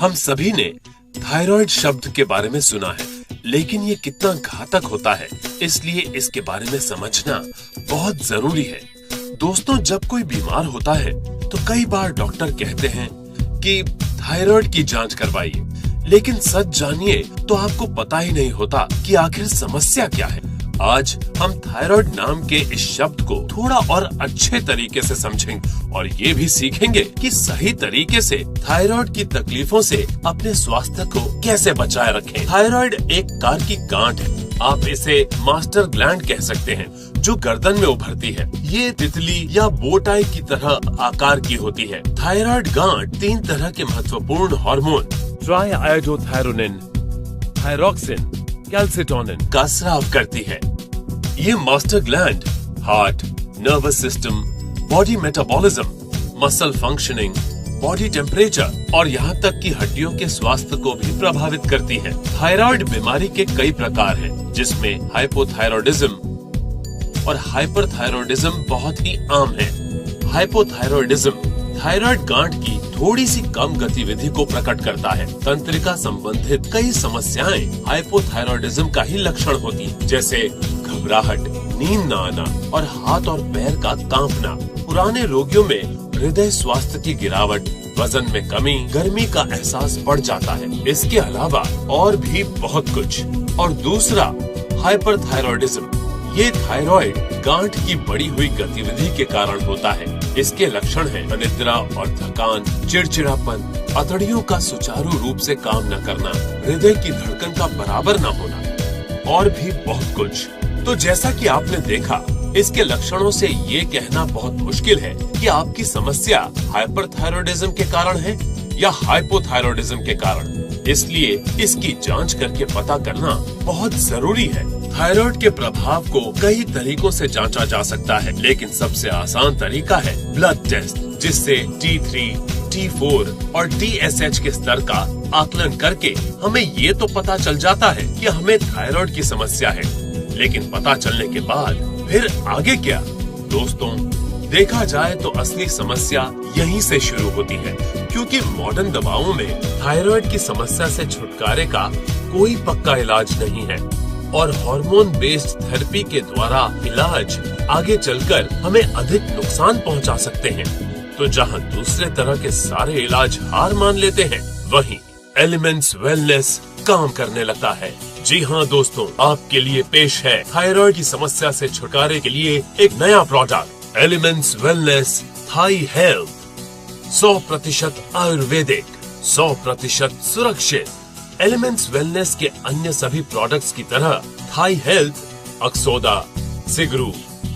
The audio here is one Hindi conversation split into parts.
हम सभी ने थायराइड शब्द के बारे में सुना है, लेकिन ये कितना घातक होता है, इसलिए इसके बारे में समझना बहुत जरूरी है। दोस्तों, जब कोई बीमार होता है तो कई बार डॉक्टर कहते हैं कि थायराइड की जांच करवाइए, लेकिन सच जानिए तो आपको पता ही नहीं होता कि आखिर समस्या क्या है। आज हम थायराइड नाम के इस शब्द को थोड़ा और अच्छे तरीके से समझेंगे और ये भी सीखेंगे कि सही तरीके से थायराइड की तकलीफों से अपने स्वास्थ्य को कैसे बचाए रखें। थायराइड एक कार की गांठ है, आप इसे मास्टर ग्लैंड कह सकते हैं, जो गर्दन में उभरती है। ये तितली या बोटाई की तरह आकार की होती है। थायराइड गांठ 3 तरह के महत्वपूर्ण हार्मोन ट्राइआयोडोथायरोनिन, थायरोक्सिन, कैल्सिटोनिन का स्राव करती है। ये master gland heart, nervous system, body metabolism, muscle functioning, body temperature और यहाँ तक कि हड्डियों के स्वास्थ्य को भी प्रभावित करती है। थायराइड बीमारी के कई प्रकार हैं, जिसमें हाइपोथायरॉयडिज्म और हाइपरथायरॉयडिज्म बहुत ही आम है। हाइपोथायरॉयडिज्म थायराइड गांठ की थोड़ी सी कम गतिविधि को प्रकट करता है। तंत्रिका संबंधित कई समस्याएं हाइपोथायरॉयडिज्म का ही लक्षण होती हैं, जैसे घबराहट, नींद न आना और हाथ और पैर का कांपना। पुराने रोगियों में हृदय स्वास्थ्य की गिरावट, वजन में कमी, गर्मी का एहसास बढ़ जाता है। इसके अलावा और भी बहुत कुछ। और दूसरा हाइपरथायरॉयडिज्म, ये थायराइड गांठ की बढ़ी हुई गतिविधि के कारण होता है। इसके लक्षण हैं अनिद्रा और थकान, चिड़चिड़ापन, अतड़ियों का सुचारू रूप से काम न करना, हृदय की धड़कन का बराबर न होना और भी बहुत कुछ। तो जैसा कि आपने देखा, इसके लक्षणों से ये कहना बहुत मुश्किल है कि आपकी समस्या हाइपरथायरॉयडिज्म के कारण है या हाइपोथायरॉयडिज्म के कारण। इसलिए इसकी जांच करके पता करना बहुत जरूरी है। थायराइड के प्रभाव को कई तरीकों से जांचा जा सकता है, लेकिन सबसे आसान तरीका है ब्लड टेस्ट, जिससे T3, T4 और TSH के स्तर का आकलन करके हमें ये तो पता चल जाता है कि हमें थायराइड की समस्या है। लेकिन पता चलने के बाद फिर आगे क्या? दोस्तों, देखा जाए तो असली समस्या यहीं से शुरू होती है, क्योंकि मॉडर्न दवाओं में थायराइड की समस्या से छुटकारे का कोई पक्का इलाज नहीं है और हार्मोन बेस्ड थेरेपी के द्वारा इलाज आगे चलकर हमें अधिक नुकसान पहुंचा सकते हैं। तो जहां दूसरे तरह के सारे इलाज हार मान लेते हैं, वहीं एलिमेंट्स वेलनेस काम करने लगता है। जी हाँ दोस्तों, आपके लिए पेश है थायराइड की समस्या से छुटकारे के लिए एक नया प्रोडक्ट, एलिमेंट्स वेलनेस थाई हेल्थ। 100% आयुर्वेदिक, 100% सुरक्षित। एलिमेंट्स वेलनेस के अन्य सभी प्रोडक्ट्स की तरह थाई हेल्थ अक्सोदा, सिगरू,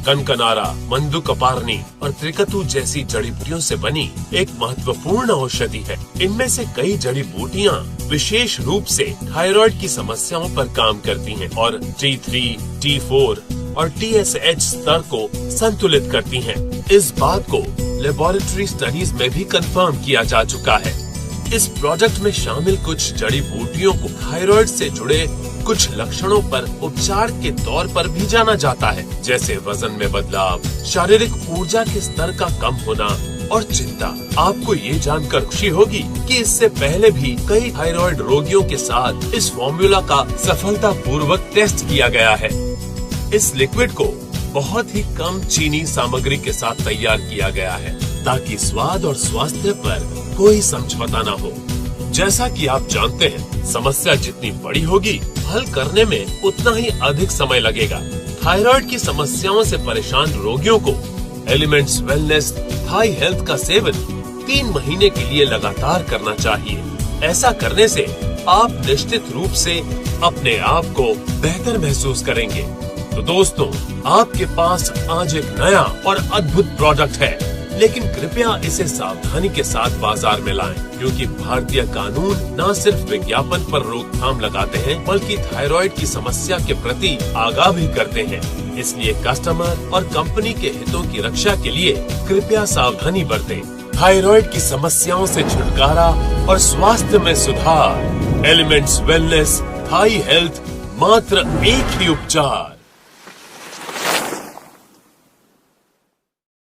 कनकनारा, मंदुकपारनी और त्रिकतु जैसी जड़ी बूटियों से बनी एक महत्वपूर्ण औषधि है। इनमें से कई जड़ी बूटियाँ विशेष रूप से थायराइड की समस्याओं पर काम करती हैं और T3, T4 और TSH स्तर को संतुलित करती हैं। इस बात को लेबोरेटरी स्टडीज में भी कंफर्म किया जा चुका है। इस प्रोडक्ट में शामिल कुछ जड़ी बूटियों को थायराइड से जुड़े कुछ लक्षणों पर उपचार के तौर पर भी जाना जाता है, जैसे वजन में बदलाव, शारीरिक ऊर्जा के स्तर का कम होना और चिंता। आपको ये जानकर खुशी होगी कि इससे पहले भी कई थायराइड रोगियों के साथ इस फॉर्मूला का सफलतापूर्वक टेस्ट किया गया है। इस लिक्विड को बहुत ही कम चीनी सामग्री के साथ तैयार किया गया है, ताकि स्वाद और स्वास्थ्य पर कोई समझौता न हो। जैसा कि आप जानते हैं, समस्या जितनी बड़ी होगी, हल करने में उतना ही अधिक समय लगेगा। थायराइड की समस्याओं से परेशान रोगियों को एलिमेंट्स वेलनेस थाई हेल्थ का सेवन 3 महीने के लिए लगातार करना चाहिए। ऐसा करने से आप निश्चित रूप से अपने आप को बेहतर महसूस करेंगे। तो दोस्तों, आपके पास आज एक नया और अद्भुत प्रोडक्ट है, लेकिन कृपया इसे सावधानी के साथ बाजार में लाएं, क्योंकि भारतीय कानून न सिर्फ विज्ञापन पर रोकथाम लगाते हैं, बल्कि थायराइड की समस्या के प्रति आगाह भी करते हैं। इसलिए कस्टमर और कंपनी के हितों की रक्षा के लिए कृपया सावधानी बरतें। थायराइड की समस्याओं से छुटकारा और स्वास्थ्य में सुधार। एलिमेंट्स वेलनेस थाई हेल्थ, मात्र एक ही उपचार।